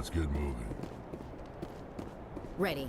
Let's get moving. Ready.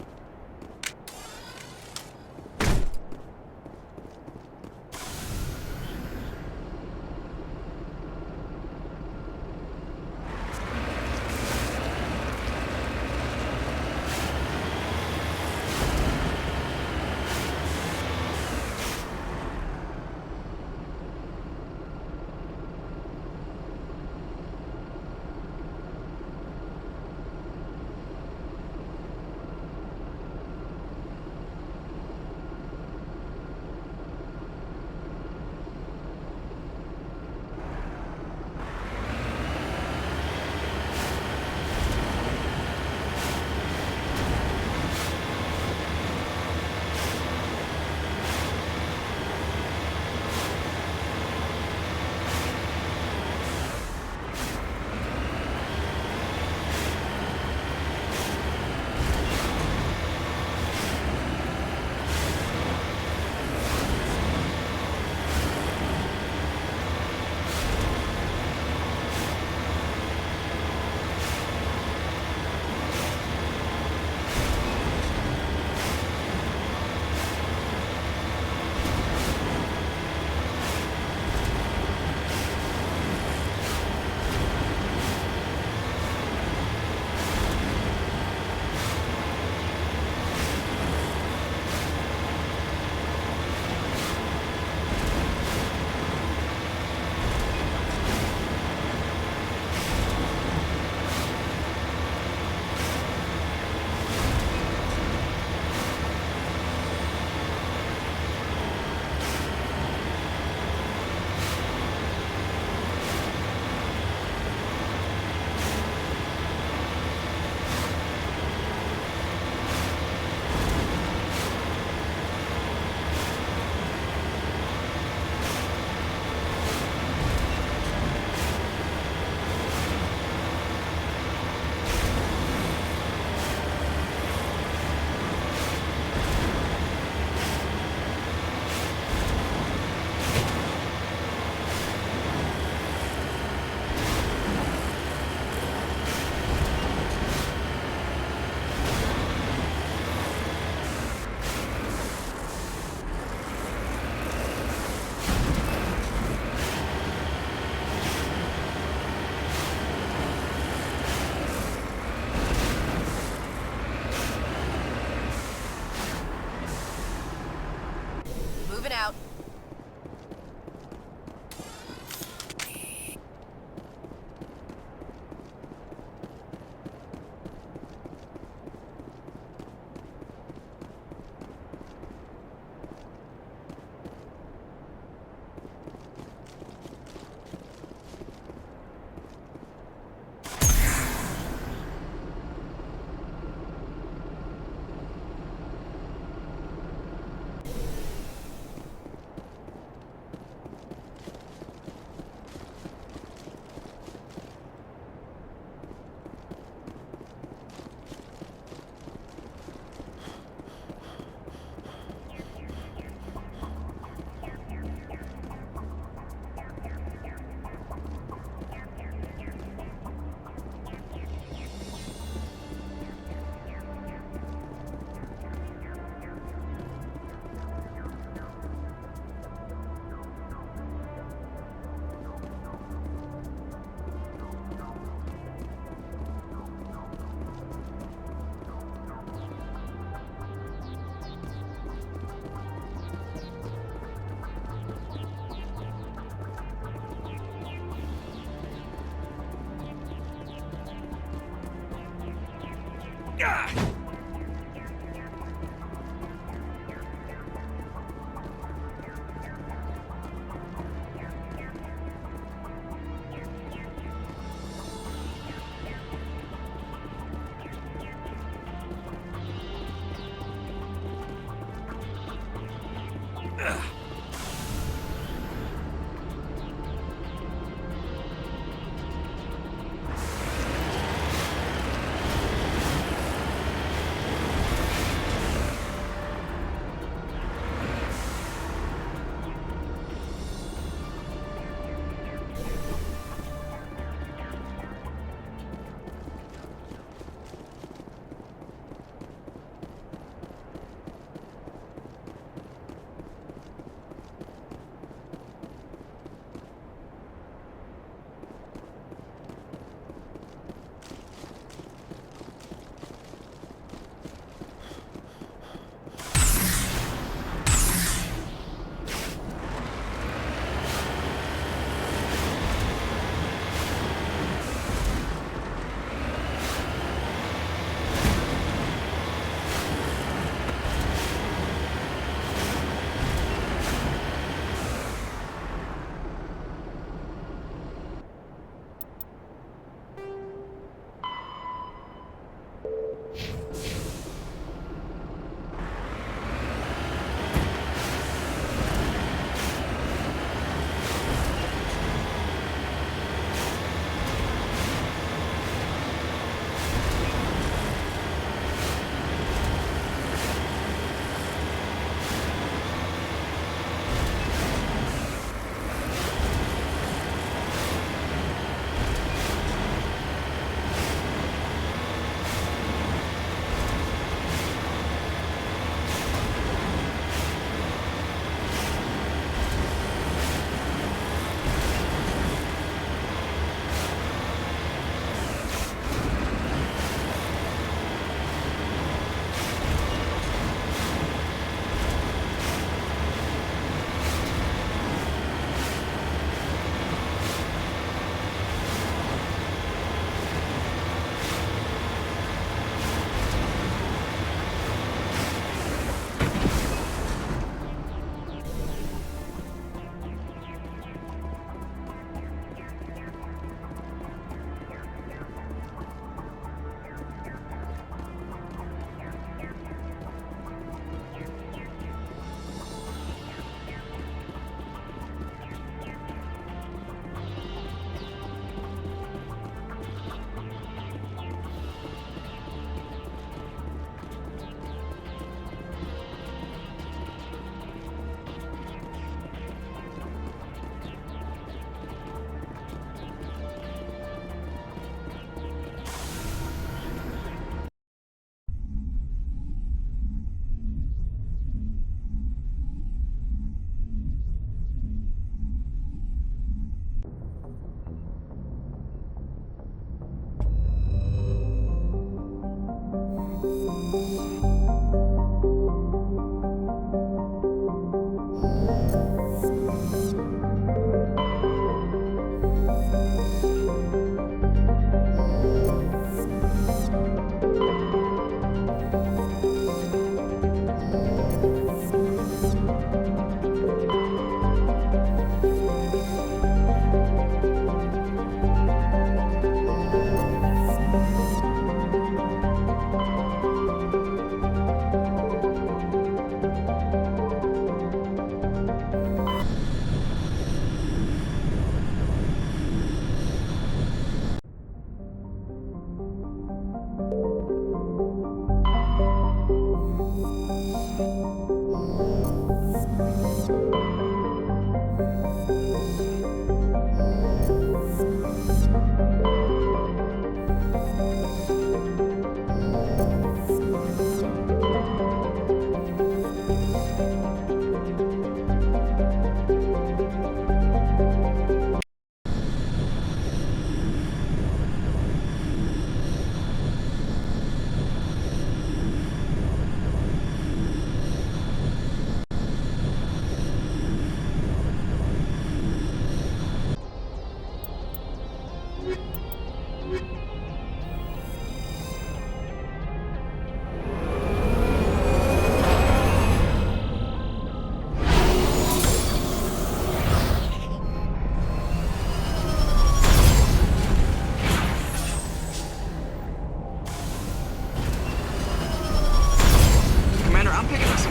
out.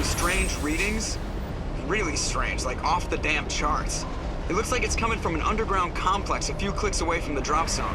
strange readings. Really strange, like off the damn charts. It looks like it's coming from an underground complex a few clicks away from the drop zone.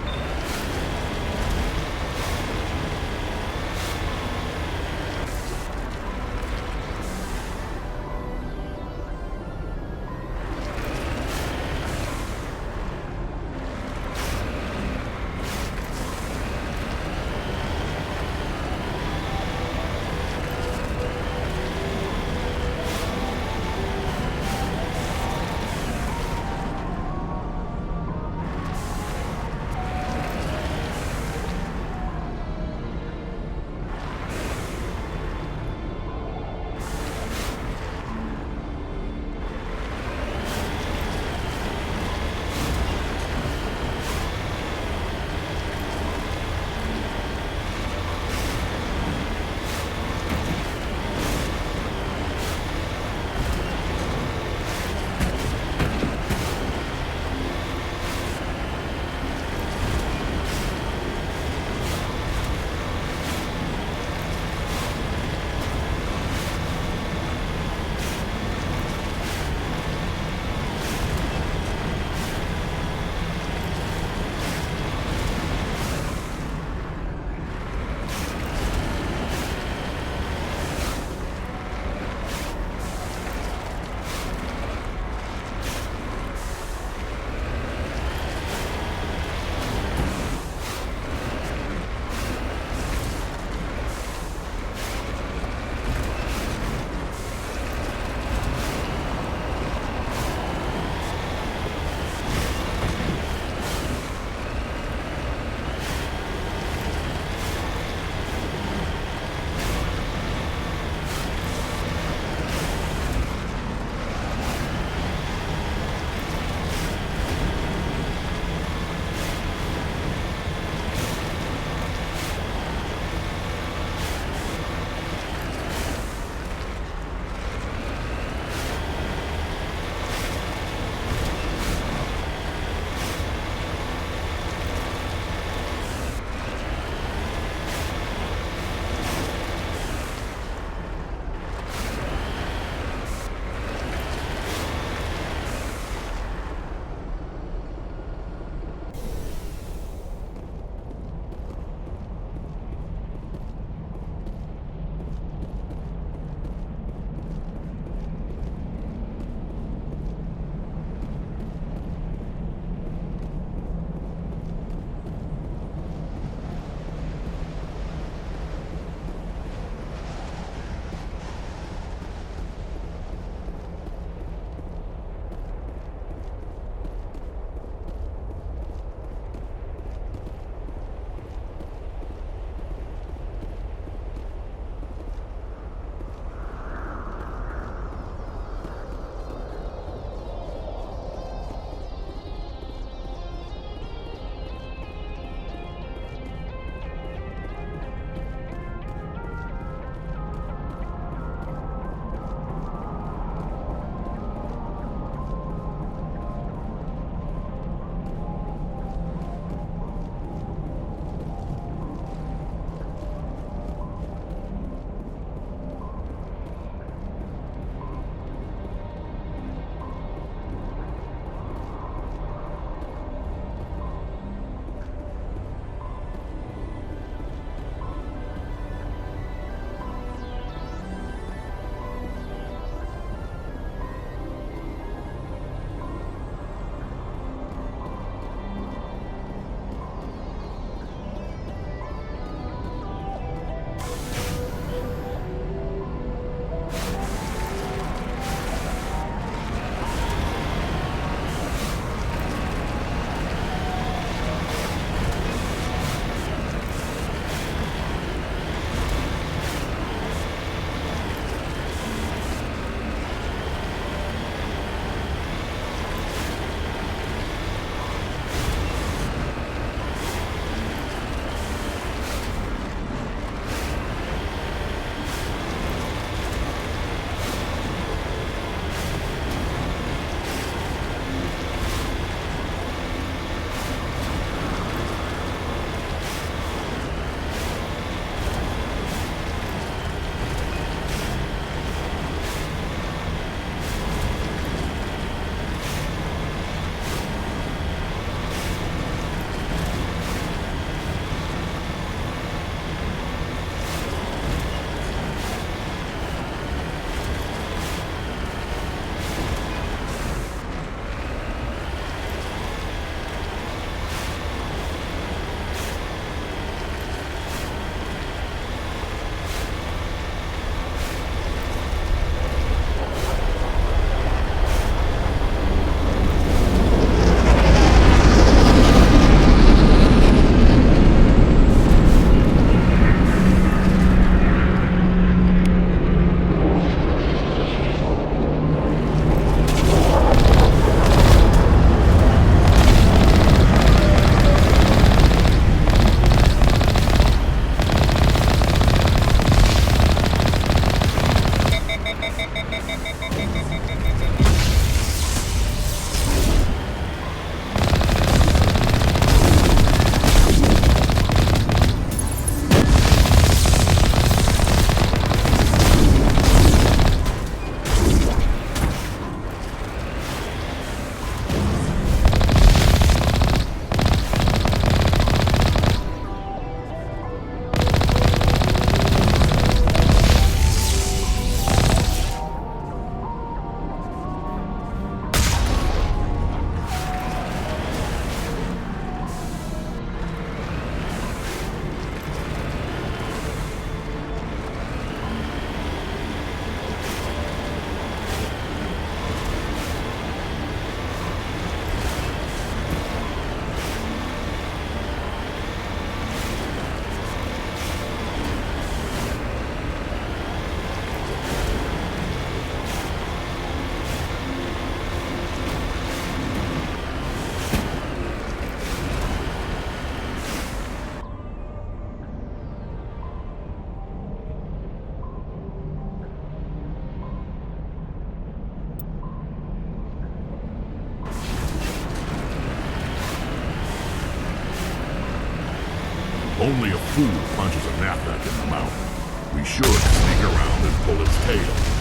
Only a fool punches a knapsack in the mouth. We should sneak around and pull its tail.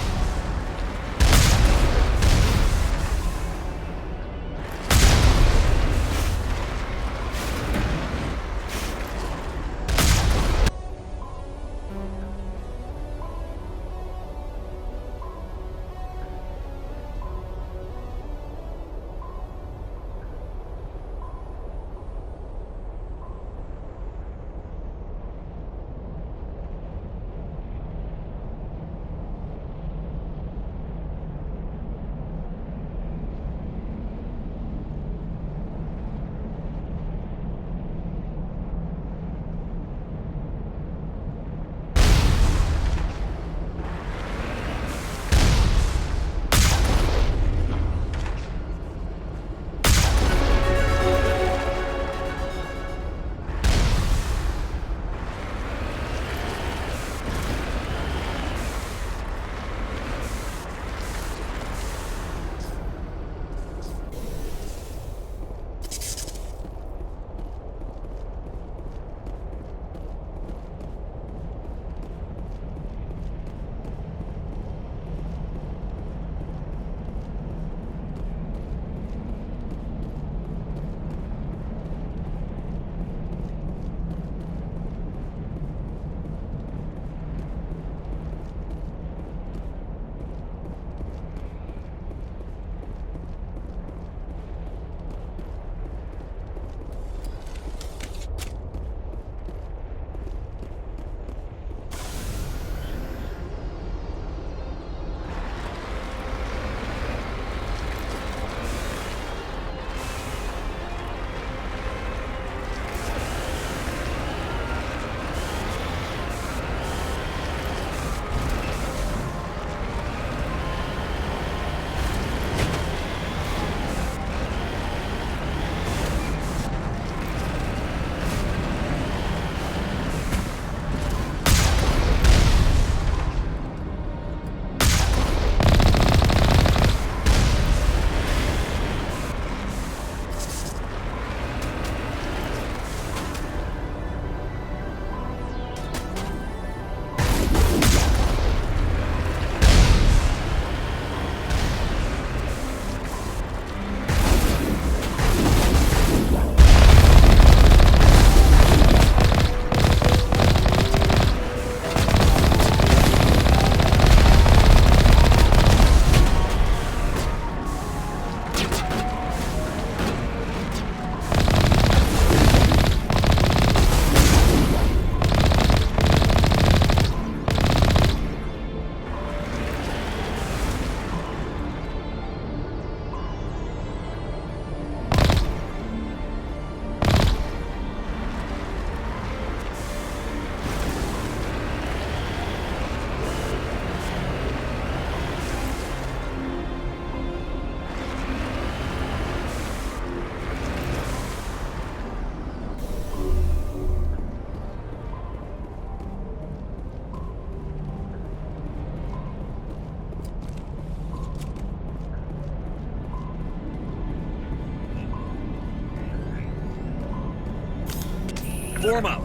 Form up.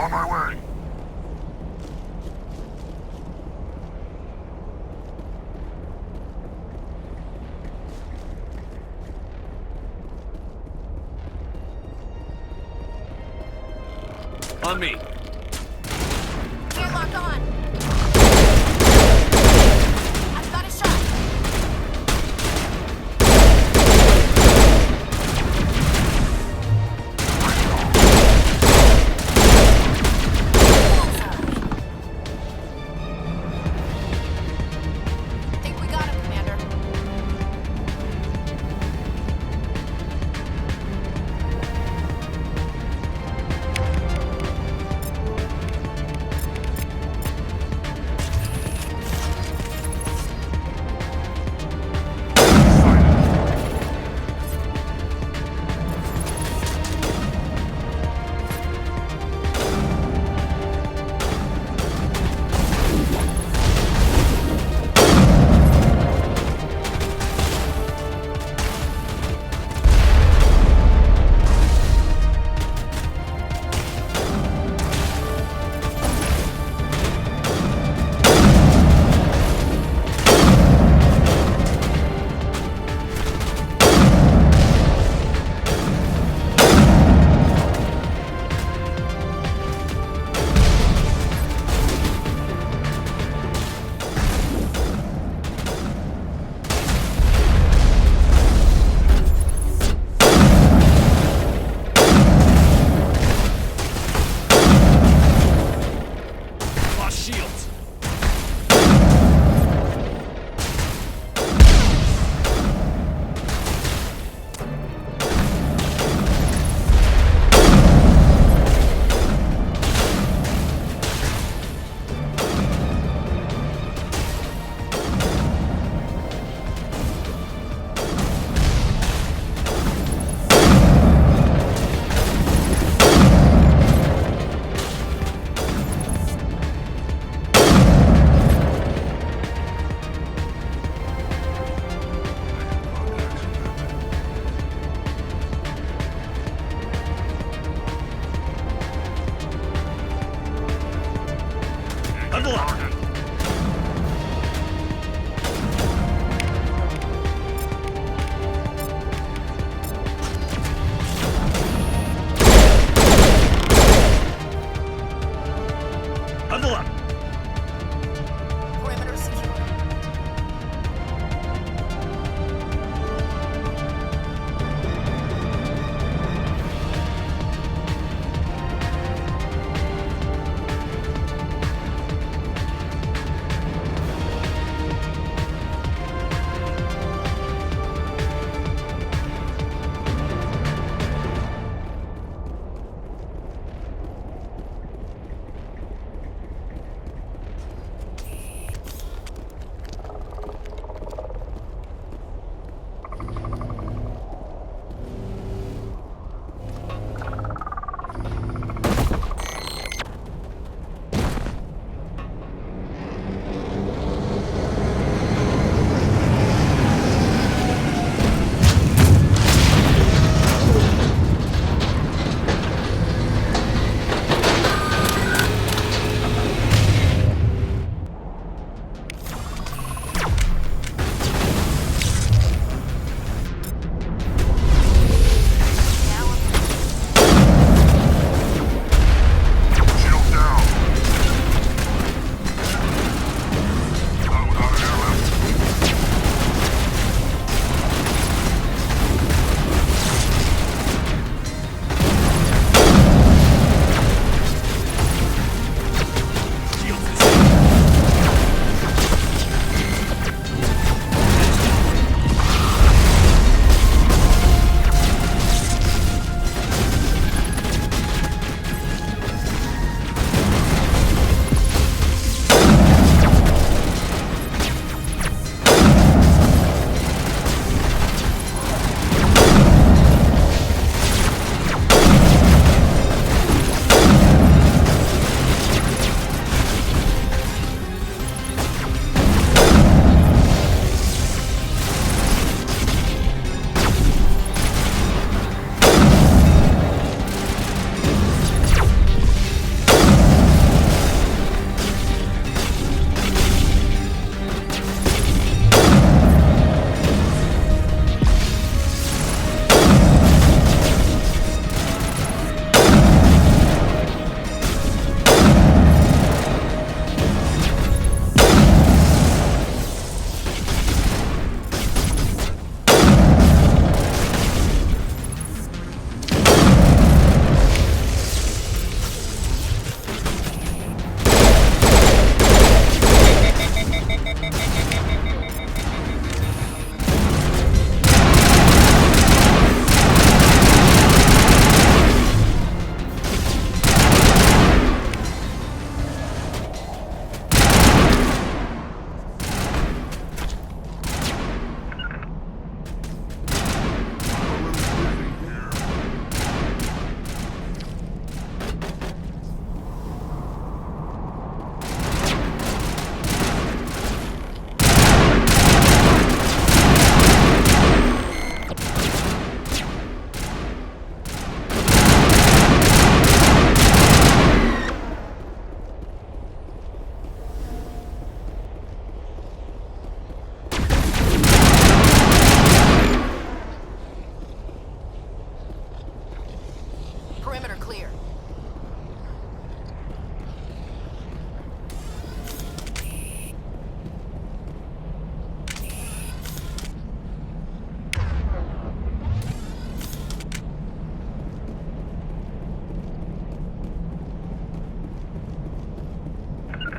On my way. On me. Airlock on. I've got a shot. Think we got him, Commander. Lost shields. Level up. Level up. Perimeter secure.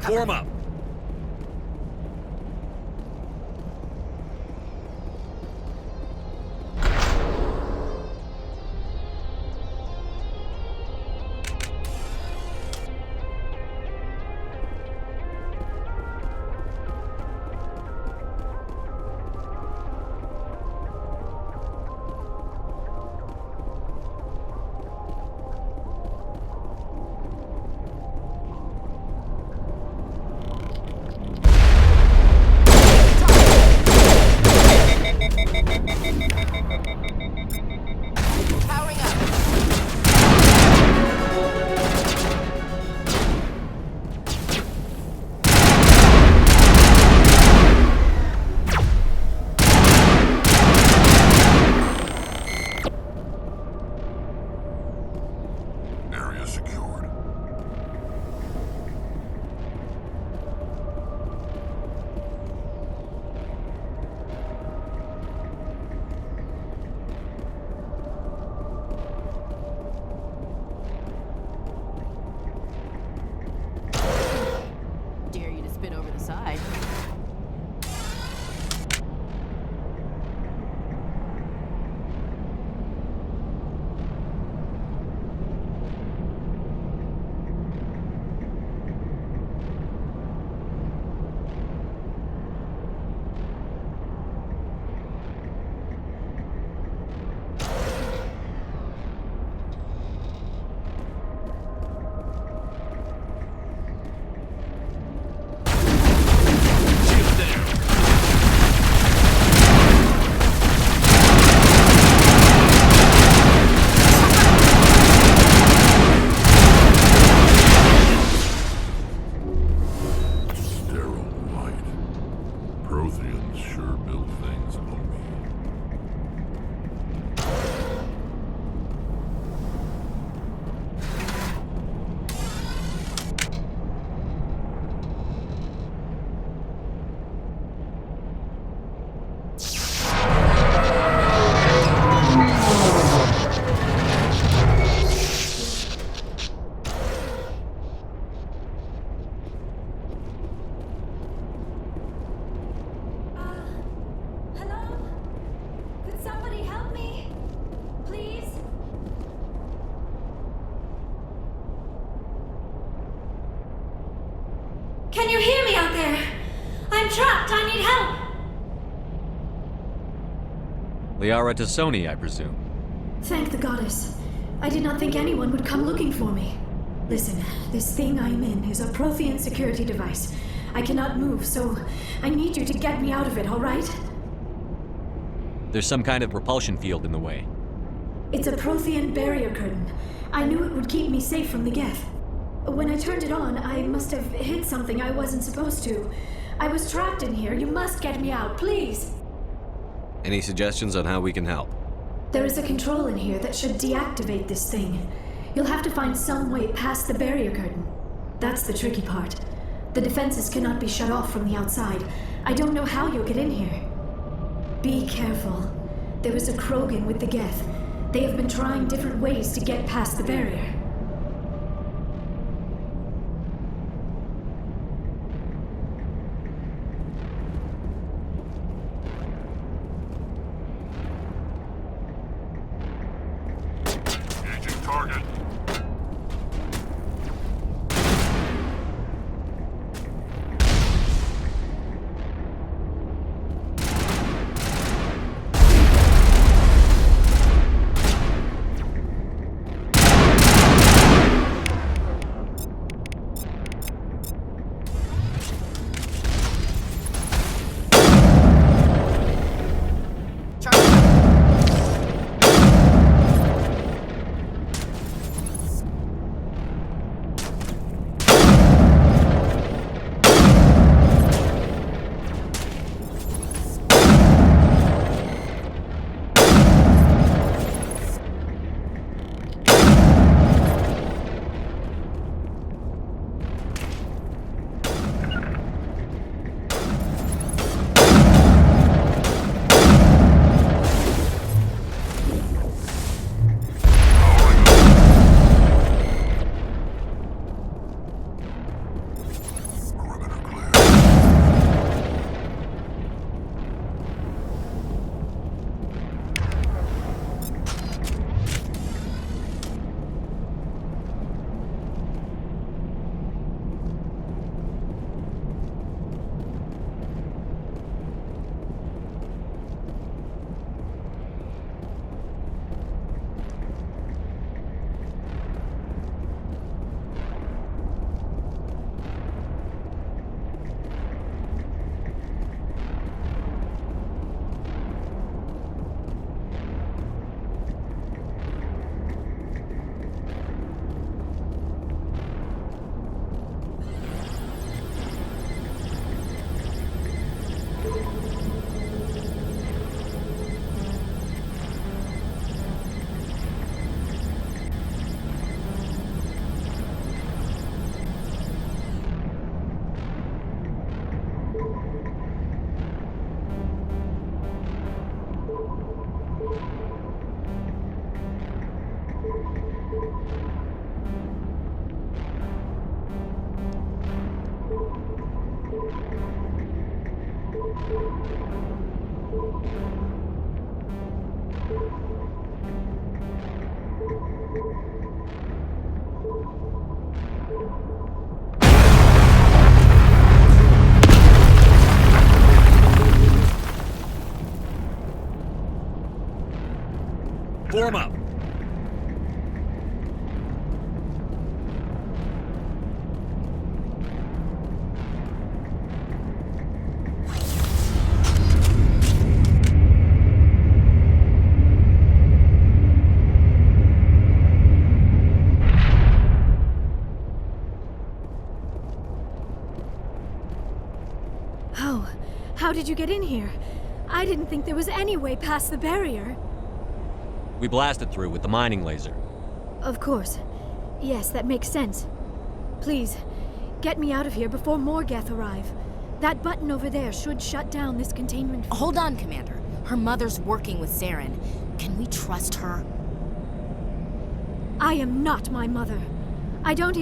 Form up. Powering up. Area secured. Dare you to spin over the side. Shield there. Sterile light. Protheans sure build things, homie. Hello? Could somebody help me? Please? Can you hear me out there? I'm trapped. I need help. Liara Tassoni, I presume. Thank the goddess. I did not think anyone would come looking for me. Listen, this thing I'm in is a Prothean security device. I cannot move, so I need you to get me out of it, all right? There's some kind of repulsion field in the way. It's a Prothean barrier curtain. I knew it would keep me safe from the Geth. When I turned it on, I must have hit something I wasn't supposed to. I was trapped in here. You must get me out, please. Any suggestions on how we can help? There is a control in here that should deactivate this thing. You'll have to find some way past the barrier curtain. That's the tricky part. The defenses cannot be shut off from the outside. I don't know how you'll get in here. Be careful. There is a Krogan with the Geth. They have been trying different ways to get past the barrier. Engaging target. Form up. How did you get in here? I didn't think there was any way past the barrier. We blasted through with the mining laser. Of course. Yes, that makes sense. Please, get me out of here before more Geth arrive. That button over there should shut down this containment. Hold on, Commander. Her mother's working with Saren. Can we trust her? I am not my mother. I don't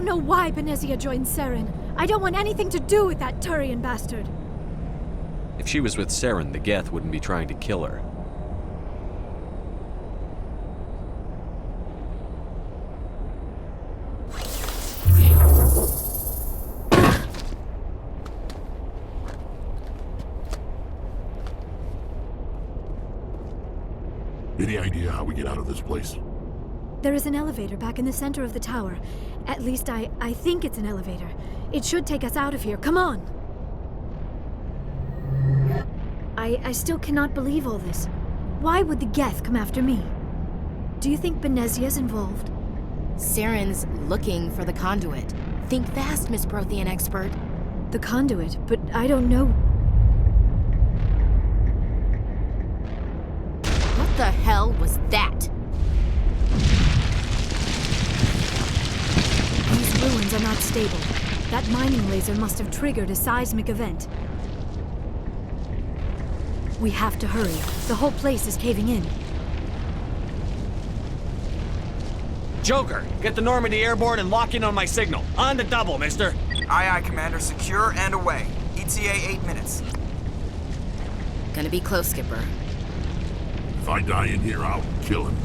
know why Benezia joined Saren. I don't want anything to do with that Turian bastard. If she was with Saren, the Geth wouldn't be trying to kill her. Any idea how we get out of this place? There is an elevator back in the center of the tower. At least I think it's an elevator. It should take us out of here. Come on! I still cannot believe all this. Why would the Geth come after me? Do you think Benezia's involved? Saren's looking for the conduit. Think fast, Miss Prothean expert. The conduit, but I don't know. What the hell was that? These ruins are not stable. That mining laser must have triggered a seismic event. We have to hurry. The whole place is caving in. Joker, get the Normandy airborne and lock in on my signal. On the double, mister. Aye, aye, Commander. Secure and away. ETA 8 minutes. Gonna be close, Skipper. If I die in here, I'll kill him.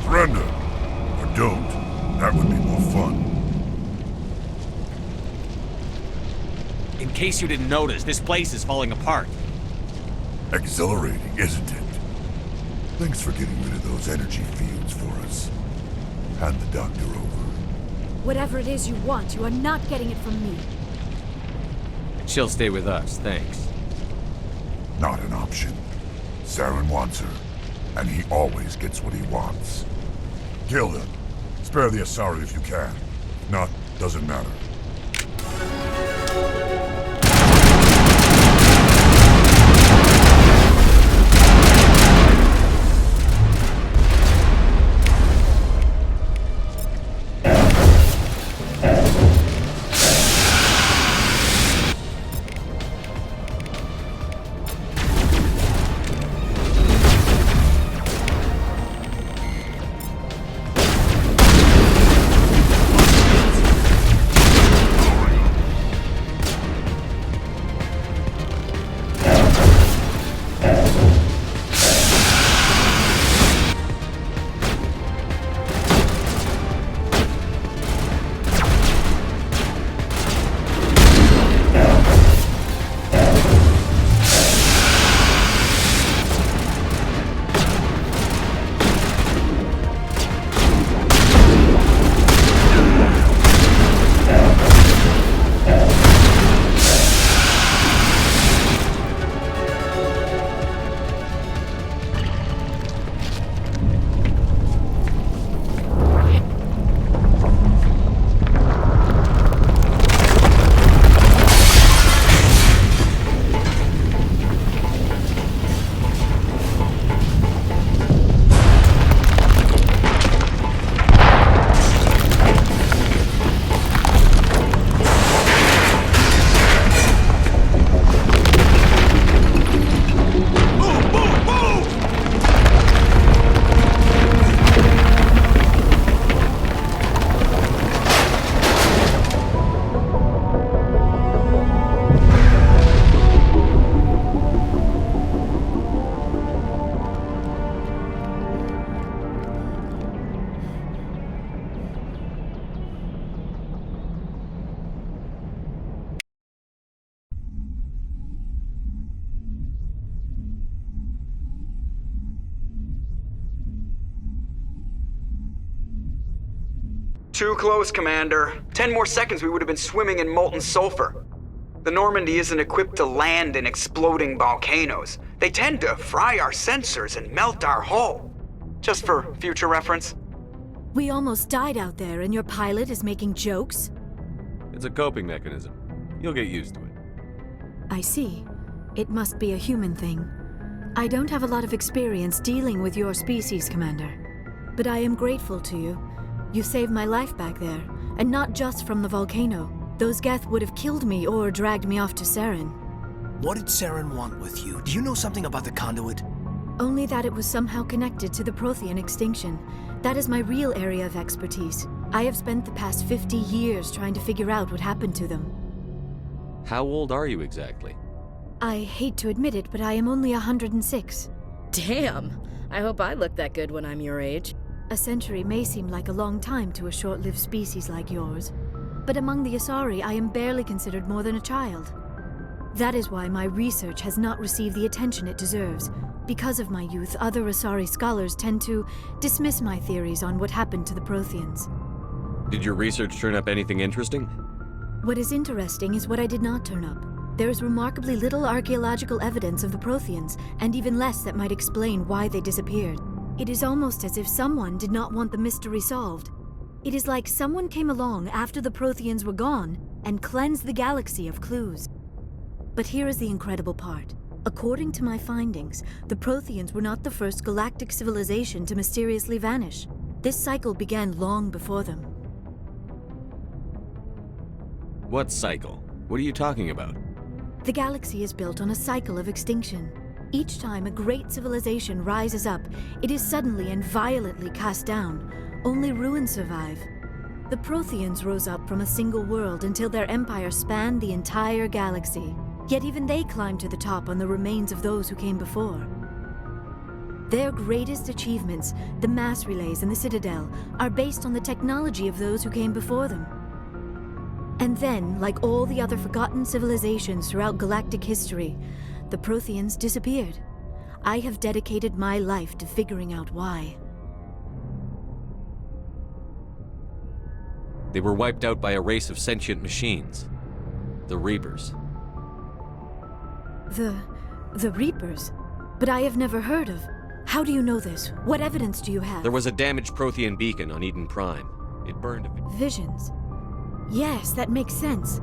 Surrender. Or don't. That would be more fun. In case you didn't notice, this place is falling apart. Exhilarating, isn't it? Thanks for getting rid of those energy fields for us. Hand the doctor over. Whatever it is you want, you are not getting it from me. She'll stay with us, thanks. Not an option. Saren wants her, and he always gets what he wants. Kill them. Spare the Asari if you can. Not, doesn't matter. Too close, Commander. 10 more seconds we would have been swimming in molten sulfur. The Normandy isn't equipped to land in exploding volcanoes. They tend to fry our sensors and melt our hull. Just for future reference. We almost died out there, and your pilot is making jokes? It's a coping mechanism. You'll get used to it. I see. It must be a human thing. I don't have a lot of experience dealing with your species, Commander. But I am grateful to you. You saved my life back there, and not just from the volcano. Those Geth would have killed me or dragged me off to Saren. What did Saren want with you? Do you know something about the conduit? Only that it was somehow connected to the Prothean extinction. That is my real area of expertise. I have spent the past 50 years trying to figure out what happened to them. How old are you exactly? I hate to admit it, but I am only 106. Damn! I hope I look that good when I'm your age. A century may seem like a long time to a short-lived species like yours. But among the Asari, I am barely considered more than a child. That is why my research has not received the attention it deserves. Because of my youth, other Asari scholars tend to dismiss my theories on what happened to the Protheans. Did your research turn up anything interesting? What is interesting is what I did not turn up. There is remarkably little archaeological evidence of the Protheans, and even less that might explain why they disappeared. It is almost as if someone did not want the mystery solved. It is like someone came along after the Protheans were gone and cleansed the galaxy of clues. But here is the incredible part. According to my findings, the Protheans were not the first galactic civilization to mysteriously vanish. This cycle began long before them. What cycle? What are you talking about? The galaxy is built on a cycle of extinction. Each time a great civilization rises up, it is suddenly and violently cast down. Only ruins survive. The Protheans rose up from a single world until their empire spanned the entire galaxy. Yet even they climbed to the top on the remains of those who came before. Their greatest achievements, the mass relays and the Citadel, are based on the technology of those who came before them. And then, like all the other forgotten civilizations throughout galactic history, the Protheans disappeared. I have dedicated my life to figuring out why. They were wiped out by a race of sentient machines. The Reapers. The Reapers? But I have never heard of. How do you know this? What evidence do you have? There was a damaged Prothean beacon on Eden Prime. It burned a bit. Visions. Yes, that makes sense.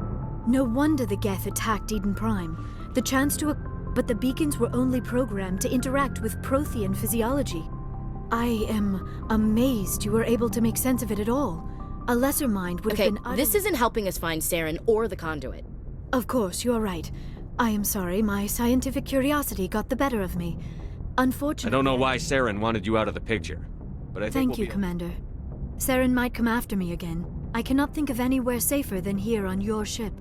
No wonder the Geth attacked Eden Prime. The chance to... But the beacons were only programmed to interact with Prothean physiology. I am amazed you were able to make sense of it at all. A lesser mind would have been... This isn't helping us find Saren or the conduit. Of course, you are right. I am sorry, my scientific curiosity got the better of me. Unfortunately... I don't know why Saren wanted you out of the picture, but I think Thank we'll you, be... Commander. Saren might come after me again. I cannot think of anywhere safer than here on your ship.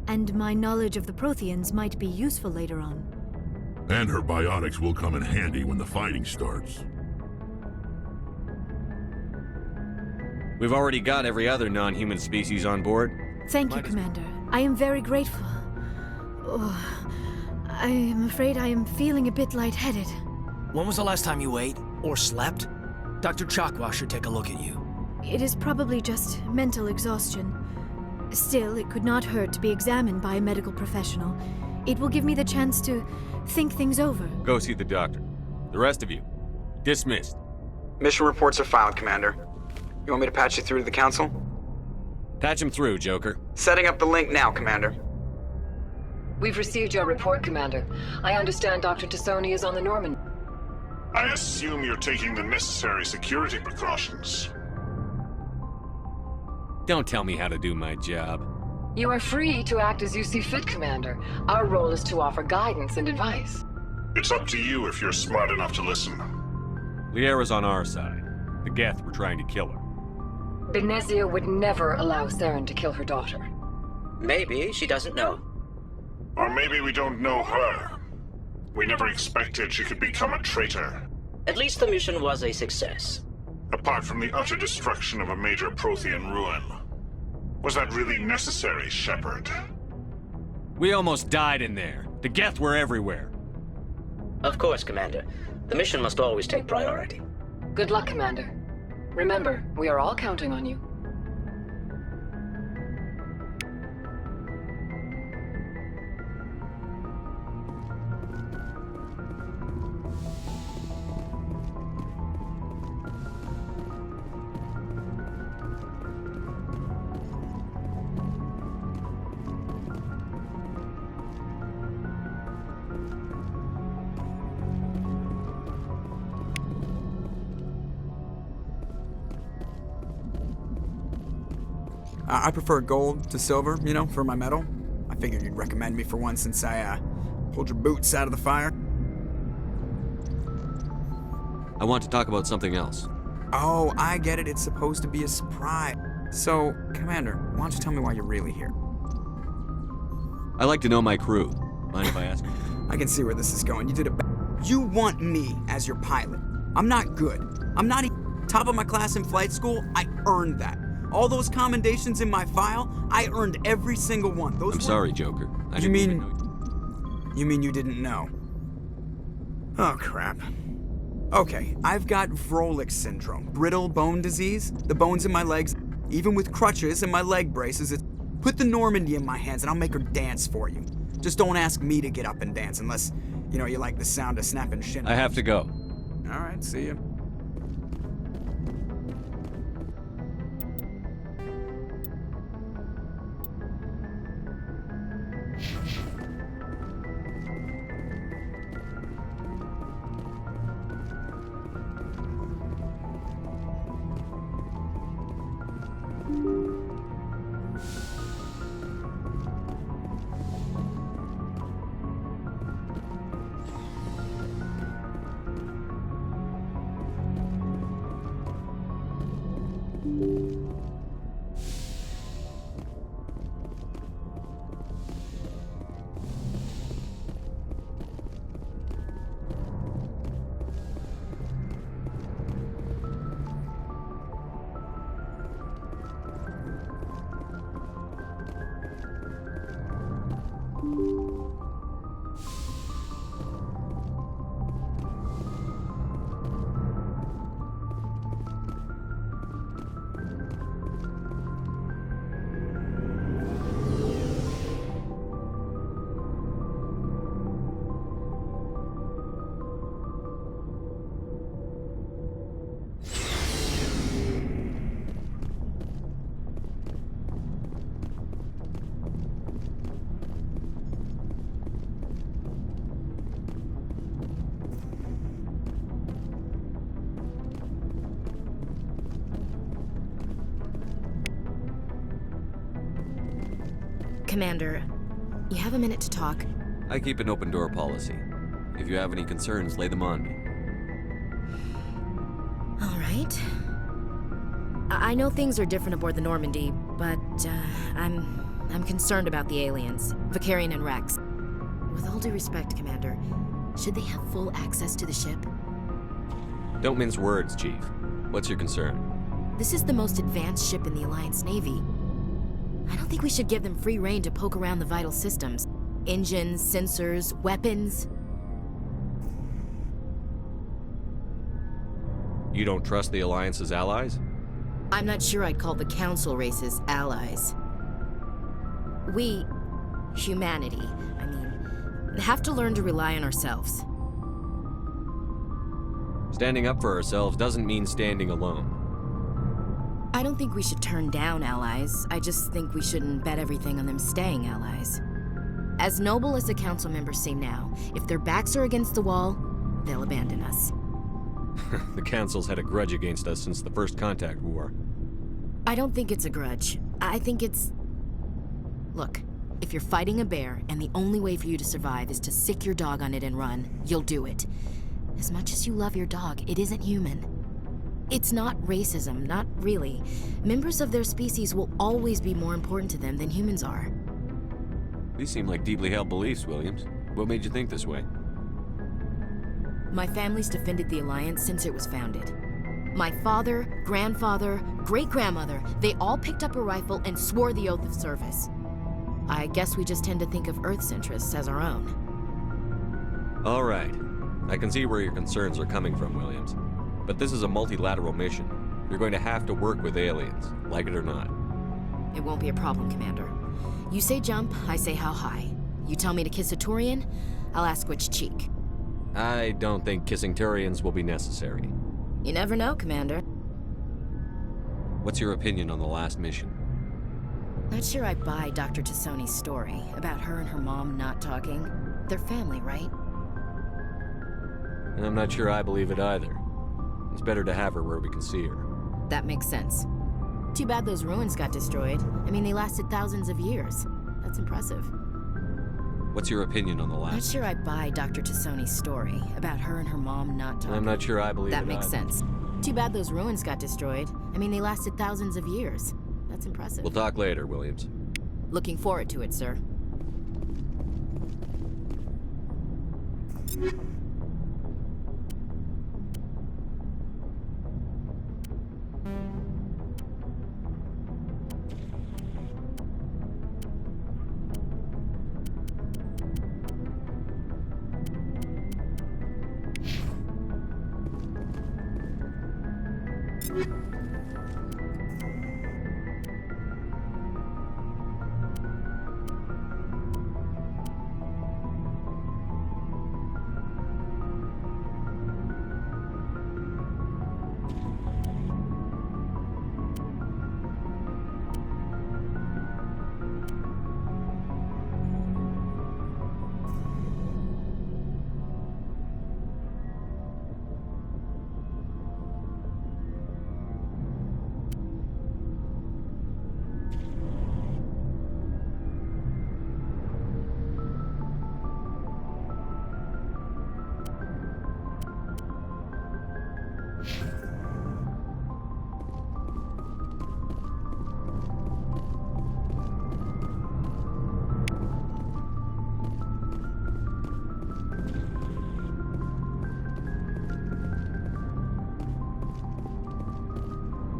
And my knowledge of the Protheans might be useful later on. And her biotics will come in handy when the fighting starts. We've already got every other non-human species on board. Thank you, Commander. I am very grateful. Oh, I am afraid I am feeling a bit lightheaded. When was the last time you ate or slept? Dr. Chakwa should take a look at you. It is probably just mental exhaustion. Still, it could not hurt to be examined by a medical professional. It will give me the chance to think things over. Go see the doctor. The rest of you, dismissed. Mission reports are filed, Commander. You want me to patch you through to the Council? Patch him through, Joker. Setting up the link now, Commander. We've received your report, Commander. I understand Dr. Tassoni is on the Normandy. I assume you're taking the necessary security precautions. Don't tell me how to do my job. You are free to act as you see fit, Commander. Our role is to offer guidance and advice. It's up to you if you're smart enough to listen. Liara's on our side. The Geth were trying to kill her. Benezia would never allow Saren to kill her daughter. Maybe she doesn't know. Or maybe we don't know her. We never expected she could become a traitor. At least the mission was a success. Apart from the utter destruction of a major Prothean ruin. Was that really necessary, Shepard? We almost died in there. The Geth were everywhere. Of course, Commander. The mission must always take priority. Good luck, Commander. Remember, we are all counting on you. I prefer gold to silver, you know, for my medal. I figured you'd recommend me for one since I, pulled your boots out of the fire. I want to talk about something else. Oh, I get it. It's supposed to be a surprise. So, Commander, why don't you tell me why you're really here? I like to know my crew. Mind if I ask? I can see where this is going. You did You want me as your pilot. I'm not good. I'm not top of my class in flight school. I earned that. All those commendations in my file, I earned every single one. I'm sorry, Joker. You mean you didn't know? Oh, crap. Okay, I've got Vrolik syndrome, brittle bone disease. The bones in my legs, even with crutches and my leg braces, put the Normandy in my hands and I'll make her dance for you. Just don't ask me to get up and dance unless, you know, you like the sound of snapping shin. I have to go. All right, see you. Commander, you have a minute to talk? I keep an open door policy. If you have any concerns, lay them on me. All right. I know things are different aboard the Normandy, but I'm concerned about the aliens, Vakarian and Rex. With all due respect, Commander, should they have full access to the ship? Don't mince words, Chief. What's your concern? This is the most advanced ship in the Alliance Navy. I don't think we should give them free rein to poke around the vital systems. Engines, sensors, weapons. You don't trust the Alliance's allies? I'm not sure I'd call the Council races allies. We, humanity, have to learn to rely on ourselves. Standing up for ourselves doesn't mean standing alone. I don't think we should turn down allies. I just think we shouldn't bet everything on them staying allies. As noble as the Council members seem now, if their backs are against the wall, they'll abandon us. The Council's had a grudge against us since the First Contact War. I don't think it's a grudge. I think it's... Look, if you're fighting a bear and the only way for you to survive is to sick your dog on it and run, you'll do it. As much as you love your dog, it isn't human. It's not racism, not really. Members of their species will always be more important to them than humans are. These seem like deeply held beliefs, Williams. What made you think this way? My family's defended the Alliance since it was founded. My father, grandfather, great-grandmother, they all picked up a rifle and swore the oath of service. I guess we just tend to think of Earth's interests as our own. All right. I can see where your concerns are coming from, Williams. But this is a multilateral mission. You're going to have to work with aliens, like it or not. It won't be a problem, Commander. You say jump, I say how high. You tell me to kiss a Turian, I'll ask which cheek. I don't think kissing Turians will be necessary. You never know, Commander. What's your opinion on the last mission? Not sure I buy Dr. Tassoni's story about her and her mom not talking. They're family, right? And I'm not sure I believe it either. It's better to have her where we can see her. That makes sense. Too bad those ruins got destroyed. I mean, they lasted thousands of years. That's impressive. What's your opinion on the Not last? sure I buy Dr. Tassoni's story about her and her mom not talking. I'm not sure I believe That it makes either. sense. Too bad those ruins got destroyed. I mean, they lasted thousands of years. That's impressive. We'll talk later, Williams. Looking forward to it, sir.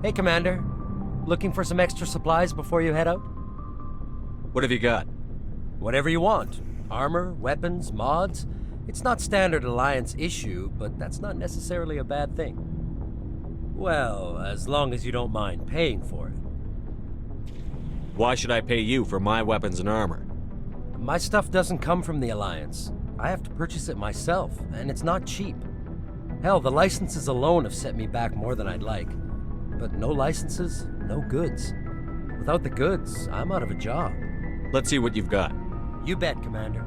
Hey, Commander. Looking for some extra supplies before you head out? What have you got? Whatever you want. Armor, weapons, mods. It's not standard Alliance issue, but that's not necessarily a bad thing. Well, as long as you don't mind paying for it. Why should I pay you for my weapons and armor? My stuff doesn't come from the Alliance. I have to purchase it myself, and it's not cheap. Hell, the licenses alone have set me back more than I'd like. But no licenses, no goods. Without the goods, I'm out of a job. Let's see what you've got. You bet, Commander.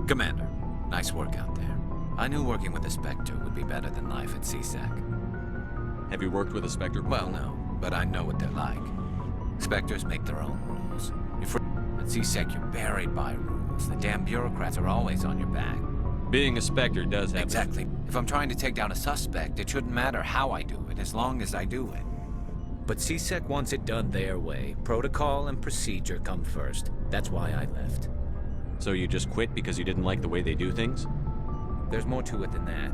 Commander, nice work out there. I knew working with a Spectre would be better than life at CSEC. Have you worked with a Spectre? Well, no, but I know what they're like. Spectres make their own rules. At CSEC, you're buried by rules. The damn bureaucrats are always on your back. Being a Spectre does have... Exactly. If I'm trying to take down a suspect, it shouldn't matter how I do it, as long as I do it. But CSEC wants it done their way. Protocol and procedure come first. That's why I left. So you just quit because you didn't like the way they do things? There's more to it than that.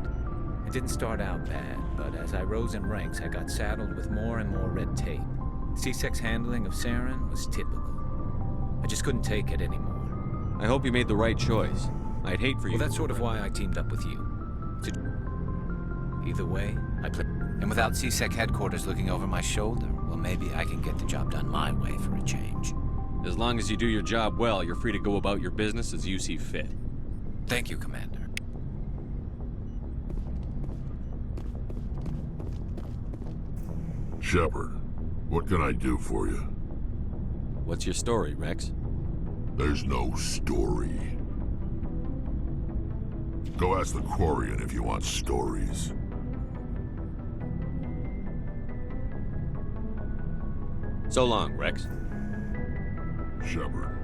It didn't start out bad, but as I rose in ranks, I got saddled with more and more red tape. CSEC's handling of Saren was typical. I just couldn't take it anymore. I hope you made the right choice. I'd hate for you. Well, that's sort of why I teamed up with you. Either way, I play. And without CSEC headquarters looking over my shoulder, well, maybe I can get the job done my way for a change. As long as you do your job well, you're free to go about your business as you see fit. Thank you, Commander. Shepard, what can I do for you? What's your story, Rex? There's no story. Go ask the Quarian if you want stories. So long, Rex. Shepard.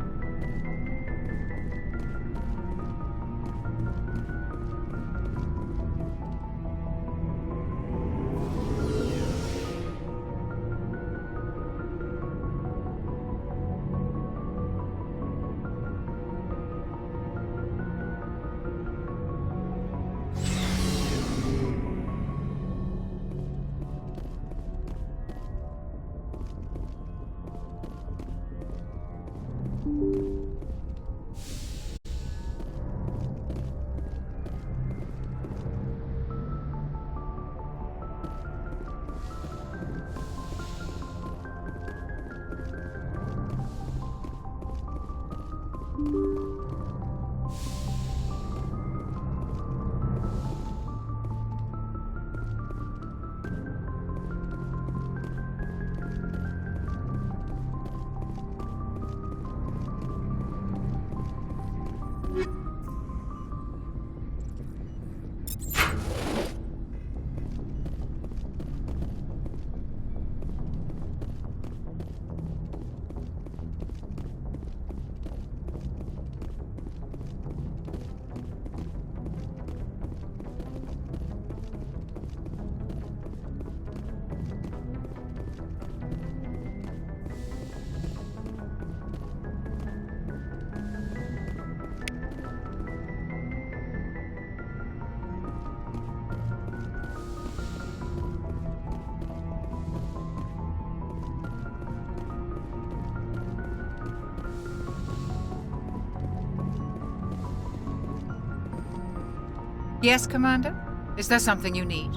Yes, Commander? Is there something you need?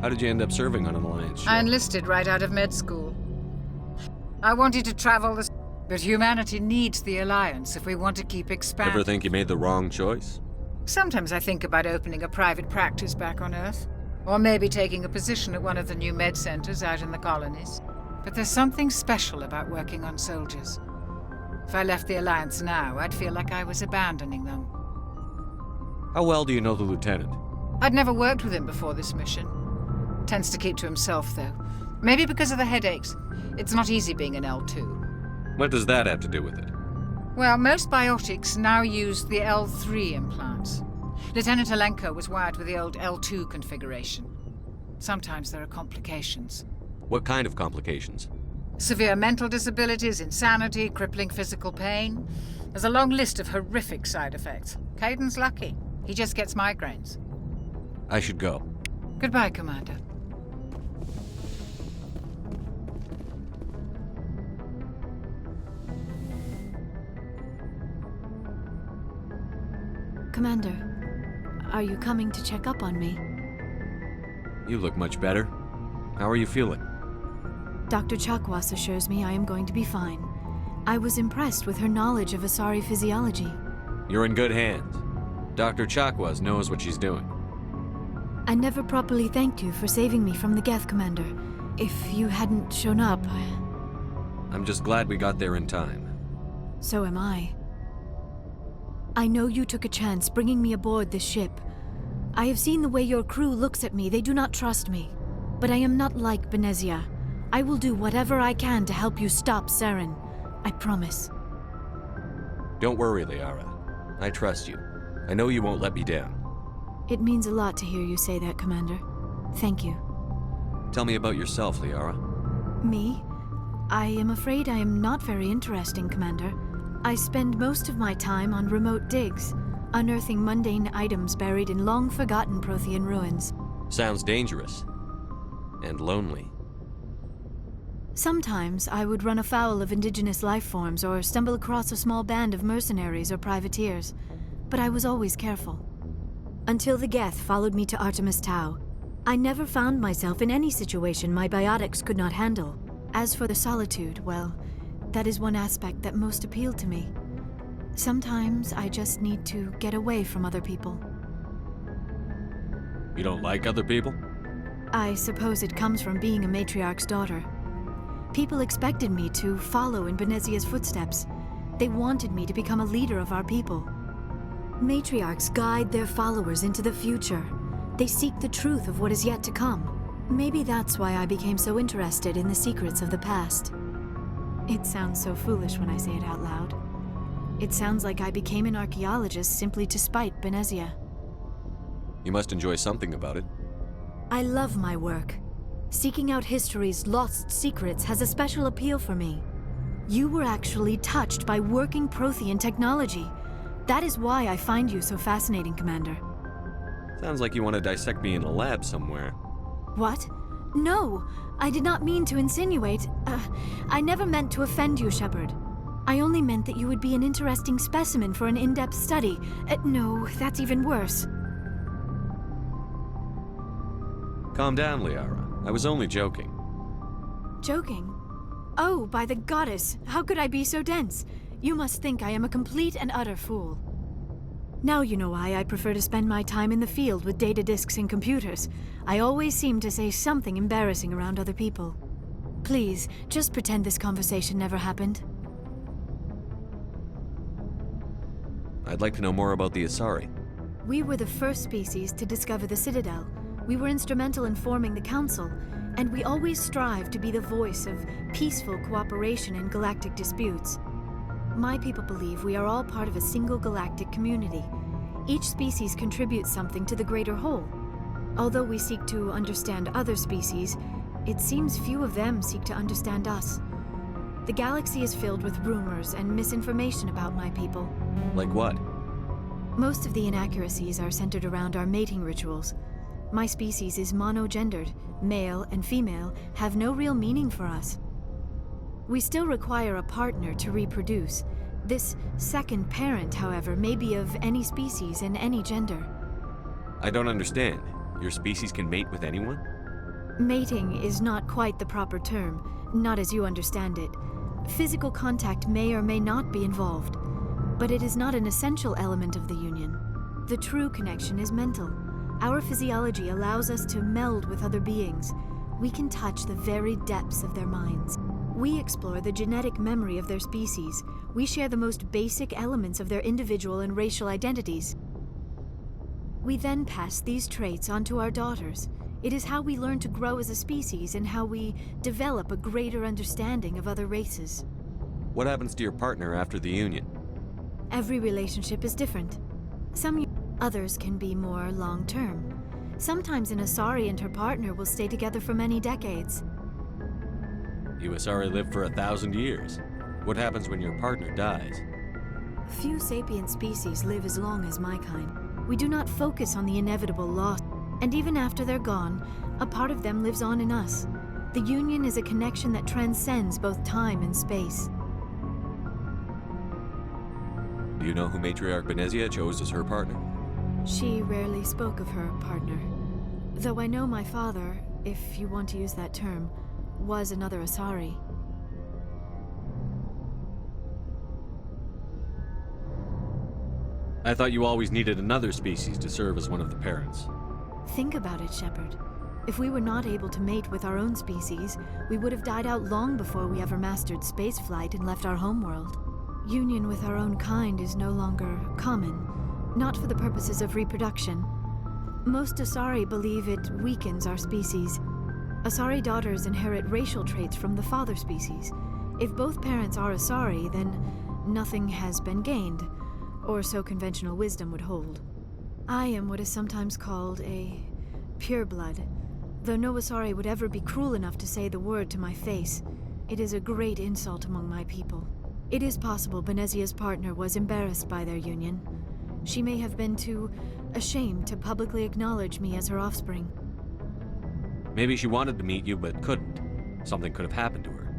How did you end up serving on an Alliance ship? I enlisted right out of med school. I wanted to travel the... But humanity needs the Alliance if we want to keep expanding. Ever think you made the wrong choice? Sometimes I think about opening a private practice back on Earth. Or maybe taking a position at one of the new med centers out in the colonies. But there's something special about working on soldiers. If I left the Alliance now, I'd feel like I was abandoning them. How well do you know the Lieutenant? I'd never worked with him before this mission. Tends to keep to himself, though. Maybe because of the headaches. It's not easy being an L2. What does that have to do with it? Well, most biotics now use the L3 implants. Lieutenant Alenko was wired with the old L2 configuration. Sometimes there are complications. What kind of complications? Severe mental disabilities, insanity, crippling physical pain. There's a long list of horrific side effects. Kaiden's lucky. He just gets migraines. I should go. Goodbye, Commander. Commander, are you coming to check up on me? You look much better. How are you feeling? Dr. Chakwas assures me I am going to be fine. I was impressed with her knowledge of Asari physiology. You're in good hands. Dr. Chakwas knows what she's doing. I never properly thanked you for saving me from the Geth, Commander. If you hadn't shown up... I'm just glad we got there in time. So am I. I know you took a chance bringing me aboard this ship. I have seen the way your crew looks at me. They do not trust me. But I am not like Benezia. I will do whatever I can to help you stop Saren. I promise. Don't worry, Liara. I trust you. I know you won't let me down. It means a lot to hear you say that, Commander. Thank you. Tell me about yourself, Liara. Me? I am afraid I am not very interesting, Commander. I spend most of my time on remote digs, unearthing mundane items buried in long-forgotten Prothean ruins. Sounds dangerous. And lonely. Sometimes I would run afoul of indigenous life forms or stumble across a small band of mercenaries or privateers, but I was always careful. Until the Geth followed me to Artemis Tau, I never found myself in any situation my biotics could not handle. As for the solitude, well, that is one aspect that most appealed to me. Sometimes I just need to get away from other people. You don't like other people? I suppose it comes from being a matriarch's daughter. People expected me to follow in Benezia's footsteps. They wanted me to become a leader of our people. Matriarchs guide their followers into the future. They seek the truth of what is yet to come. Maybe that's why I became so interested in the secrets of the past. It sounds so foolish when I say it out loud. It sounds like I became an archaeologist simply to spite Benezia. You must enjoy something about it. I love my work. Seeking out history's lost secrets has a special appeal for me. You were actually touched by working Prothean technology. That is why I find you so fascinating, Commander. Sounds like you want to dissect me in a lab somewhere. What? No, I did not mean to insinuate. I never meant to offend you, Shepard. I only meant that you would be an interesting specimen for an in-depth study. No, that's even worse. Calm down, Liara. I was only joking. Joking? Oh, by the goddess, how could I be so dense? You must think I am a complete and utter fool. Now you know why I prefer to spend my time in the field with data disks and computers. I always seem to say something embarrassing around other people. Please, just pretend this conversation never happened. I'd like to know more about the Asari. We were the first species to discover the Citadel. We were instrumental in forming the Council, and we always strive to be the voice of peaceful cooperation in galactic disputes. My people believe we are all part of a single galactic community. Each species contributes something to the greater whole. Although we seek to understand other species, it seems few of them seek to understand us. The galaxy is filled with rumors and misinformation about my people. Like what? Most of the inaccuracies are centered around our mating rituals. My species is monogendered. Male and female have no real meaning for us. We still require a partner to reproduce. This second parent, however, may be of any species and any gender. I don't understand. Your species can mate with anyone? Mating is not quite the proper term, not as you understand it. Physical contact may or may not be involved, but it is not an essential element of the union. The true connection is mental. Our physiology allows us to meld with other beings. We can touch the very depths of their minds. We explore the genetic memory of their species. We share the most basic elements of their individual and racial identities. We then pass these traits on to our daughters. It is how we learn to grow as a species and how we develop a greater understanding of other races. What happens to your partner after the union? Every relationship is different. Others can be more long-term. Sometimes an Asari and her partner will stay together for many decades. You Asari live for 1,000 years. What happens when your partner dies? Few sapient species live as long as my kind. We do not focus on the inevitable loss, and even after they're gone, a part of them lives on in us. The union is a connection that transcends both time and space. Do you know who Matriarch Benezia chose as her partner? She rarely spoke of her partner. Though I know my father, if you want to use that term, was another Asari. I thought you always needed another species to serve as one of the parents. Think about it, Shepard. If we were not able to mate with our own species, we would have died out long before we ever mastered spaceflight and left our homeworld. Union with our own kind is no longer common, not for the purposes of reproduction. Most Asari believe it weakens our species. Asari daughters inherit racial traits from the father species. If both parents are Asari, then nothing has been gained, or so conventional wisdom would hold. I am what is sometimes called a pureblood. Though no Asari would ever be cruel enough to say the word to my face, it is a great insult among my people. It is possible Benezia's partner was embarrassed by their union. She may have been too ashamed to publicly acknowledge me as her offspring. Maybe she wanted to meet you but couldn't. Something could have happened to her.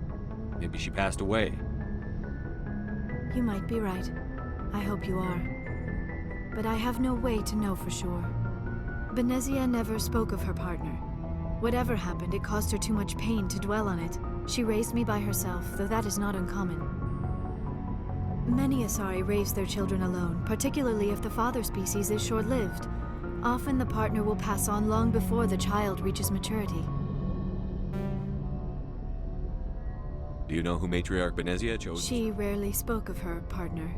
Maybe she passed away. You might be right. I hope you are. But I have no way to know for sure. Benezia never spoke of her partner. Whatever happened, it caused her too much pain to dwell on it. She raised me by herself, though that is not uncommon. Many Asari raise their children alone, particularly if the father species is short-lived. Often the partner will pass on long before the child reaches maturity. Do you know who Matriarch Benezia chose? She rarely spoke of her partner.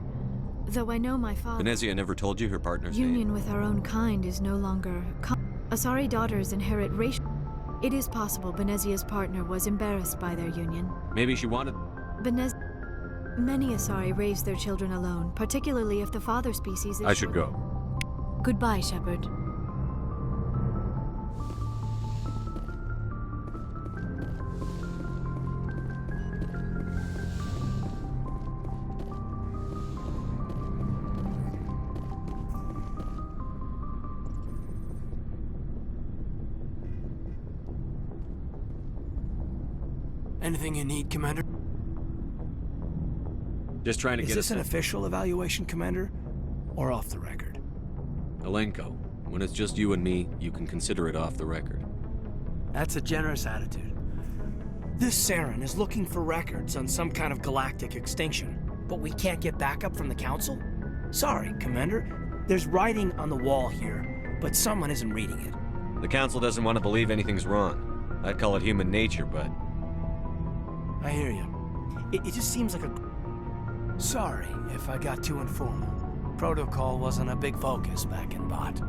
Though I know my father... Benezia never told you her partner's Union name? with our own kind is no longer... Asari daughters inherit racial... It is possible Benezia's partner was embarrassed by their union. Maybe she wanted... Many Asari raise their children alone, particularly if the father species is... I should go. Goodbye, Shepard. Anything you need, Commander? Just trying to get Is this us an official evaluation, Commander? Or off the record? Alenko, when it's just you and me, you can consider it off the record. That's a generous attitude. This Saren is looking for records on some kind of galactic extinction, but we can't get backup from the Council? Sorry, Commander. There's writing on the wall here, but someone isn't reading it. The Council doesn't want to believe anything's wrong. I'd call it human nature, but... I hear you. It just seems like a... Sorry if I got too informal. Protocol wasn't a big focus back in Bot.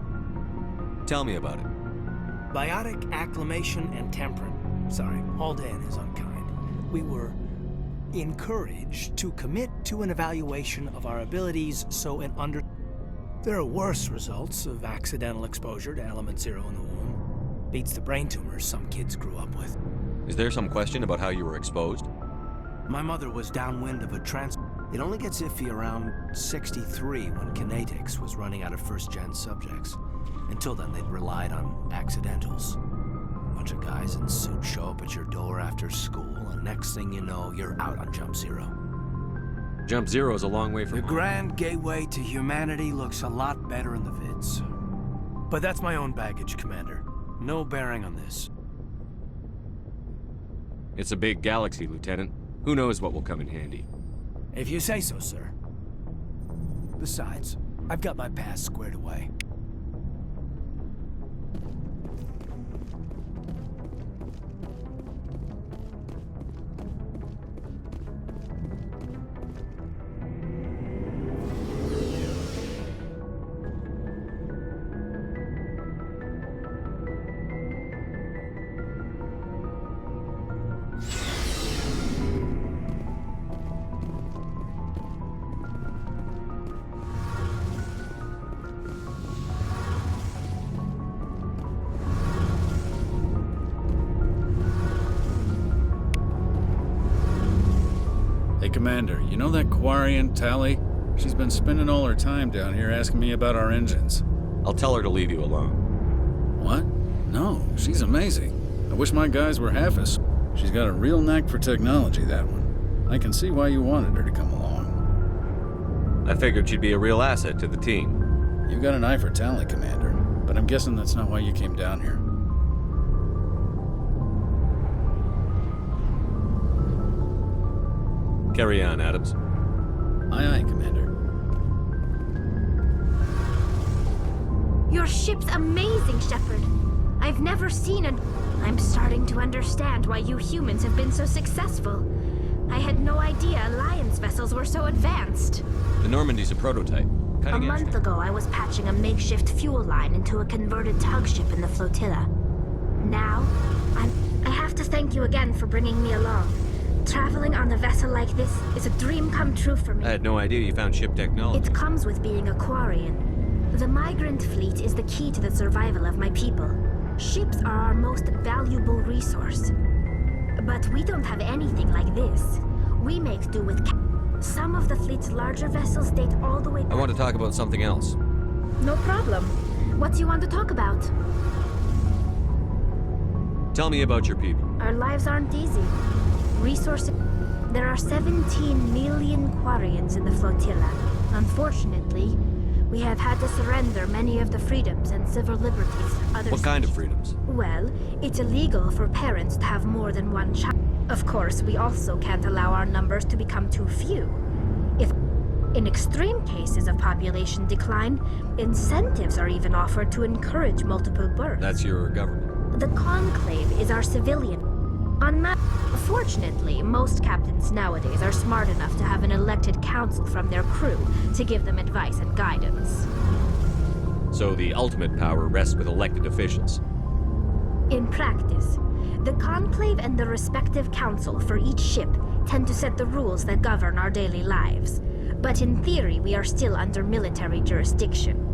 Tell me about it. Biotic acclimation and temperament. Sorry, Haldan is unkind. We were encouraged to commit to an evaluation of our abilities so an under... There are worse results of accidental exposure to Element Zero in the womb. Beats the brain tumors some kids grew up with. Is there some question about how you were exposed? My mother was downwind of a It only gets iffy around 63 when Kinetics was running out of first-gen subjects. Until then, they'd relied on accidentals. A bunch of guys in suits show up at your door after school, and next thing you know, you're out on Jump Zero. Jump Zero is a long way from The home. grand gateway to humanity looks a lot better in the vids. But that's my own baggage, Commander. No bearing on this. It's a big galaxy, Lieutenant. Who knows what will come in handy? If you say so, sir. Besides, I've got my past squared away. Commander, you know that Quarian, Tali? She's been spending all her time down here asking me about our engines. I'll tell her to leave you alone. What? No, she's amazing. I wish my guys were half as... She's got a real knack for technology, that one. I can see why you wanted her to come along. I figured she'd be a real asset to the team. You got an eye for Tali, Commander, but I'm guessing that's not why you came down here. Carry on, Adams. Aye, aye, Commander. Your ship's amazing, Shepard. I've never seen an... I'm starting to understand why you humans have been so successful. I had no idea Alliance vessels were so advanced. The Normandy's a prototype. A month ago, I was patching a makeshift fuel line into a converted tug ship in the flotilla. Now, I have to thank you again for bringing me along. Traveling on a vessel like this is a dream come true for me. I had no idea you found ship technology. It comes with being a Quarian. The migrant fleet is the key to the survival of my people. Ships are our most valuable resource. But we don't have anything like this. We make do with... Some of the fleet's larger vessels date all the way back. I want to talk about something else. No problem. What do you want to talk about? Tell me about your people. Our lives aren't easy. Resources... There are 17 million Quarians in the flotilla. Unfortunately, we have had to surrender many of the freedoms and civil liberties others... What kind of freedoms? Well, it's illegal for parents to have more than one child. Of course, we also can't allow our numbers to become too few. If, in extreme cases of population decline, incentives are even offered to encourage multiple births. That's your government. The Conclave is our civilian. Fortunately, most captains nowadays are smart enough to have an elected council from their crew to give them advice and guidance. So the ultimate power rests with elected officials. In practice, the Conclave and the respective council for each ship tend to set the rules that govern our daily lives. But in theory, we are still under military jurisdiction.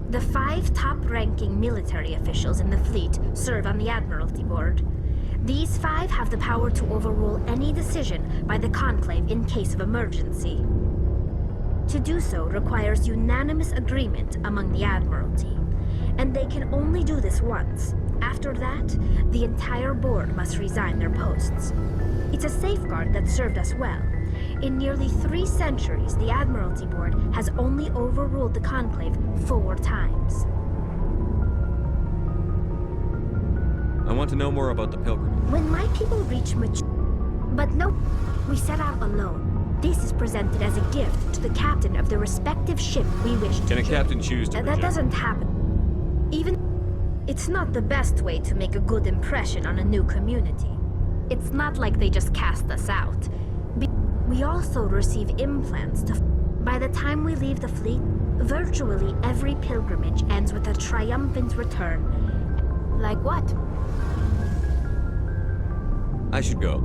The 5 top-ranking military officials in the fleet serve on the Admiralty Board. These 5 have the power to overrule any decision by the Conclave in case of emergency. To do so requires unanimous agreement among the Admiralty, and they can only do this once. After that, the entire board must resign their posts. It's a safeguard that served us well. In nearly 3 centuries, the Admiralty Board has only overruled the Conclave 4 times. I want to know more about the pilgrimage. When my people reach mature... But no, we set out alone. This is presented as a gift to the captain of the respective ship we wish to Can a join. captain choose to That reject? doesn't happen. Even... It's not the best way to make a good impression on a new community. It's not like they just cast us out. We also receive implants to... By the time we leave the fleet, virtually every pilgrimage ends with a triumphant return. Like what? I should go.